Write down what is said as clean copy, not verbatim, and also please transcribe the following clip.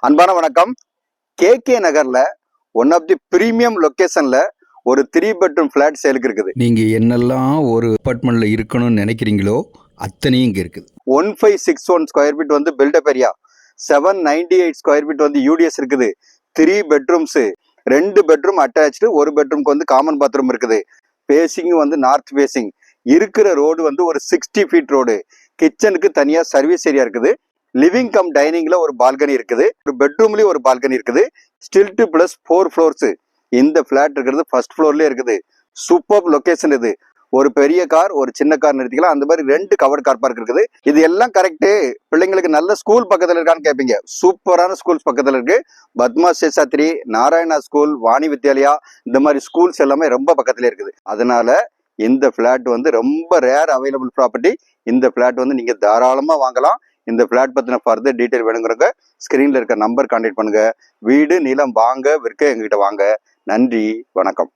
அன்பான வணக்கம். கே நகர்ல ஒன் ஆஃப் தி பிரீமியம் லொகேஷன்ல ஒரு 3 பெட்ரூம் ஃபிளாட் சேலுக்கு இருக்குது. நீங்க என்னெல்லாம் ஒரு அபார்ட்மெண்ட்ல இருக்கணும்னு நினைக்கிறீங்களோ அத்தனையும் இங்க இருக்குது. 1561 ஸ்கொயர் ஃபீட் வந்து பில்டப் ஏரியா, 798 ஸ்கொயர் ஃபீட் வந்து யூடிஎஸ் இருக்குது. 3 பெட்ரூம்ஸ், 2 பெட்ரூம் அட்டாச்சு, ஒரு பெட்ரூம்க்கு வந்து காமன் பாத்ரூம் இருக்குது. பேசிங் வந்து நார்த் பேசிங். இருக்கிற ரோடு வந்து ஒரு 60 ஃபீட் ரோடு. கிச்சனுக்கு தனியா சர்வீஸ் ஏரியா இருக்குது. லிவிங் கம் டைனிங்ல ஒரு பால்கனி இருக்குது. ஒரு பெட்ரூம்லயும் ஒரு பால்கனி இருக்குது. ஸ்டில்ட் பிளஸ் 4 ஃப்ளோர்ஸ். இந்த பிளாட் இருக்கிறது ஃபர்ஸ்ட் ஃப்ளோர்லயே இருக்குது. சூப்பர் லொகேஷன் இது. ஒரு பெரிய கார், ஒரு சின்ன கார் நிறுத்திக்கலாம். அந்த மாதிரி 2 கவர்ட் கார் பார்க் இருக்குது. இது எல்லாம் கரெக்ட். பிள்ளைங்களுக்கு நல்ல ஸ்கூல் பக்கத்துல இருக்கான்னு கேட்பீங்க. சூப்பரான ஸ்கூல்ஸ் பக்கத்துல இருக்கு. பத்மா சேஷாத்ரி, நாராயணா ஸ்கூல், வாணி வித்யாலயா, இந்த மாதிரி ஸ்கூல்ஸ் எல்லாமே ரொம்ப பக்கத்துல இருக்குது. அதனால இந்த பிளாட் வந்து ரொம்ப ரேர் அவைலபிள் ப்ராப்பர்ட்டி. இந்த பிளாட் வந்து நீங்க தாராளமா வாங்கலாம். இந்த பிளாட் பத்தின ஃபர்தர் டீடைல் வேணுங்கிறவங்க ஸ்கிரீன்ல இருக்க நம்பர் கான்டாக்ட் பண்ணுங்க. வீடு நிலம் வாங்க விற்க எங்ககிட்ட வாங்க. நன்றி, வணக்கம்.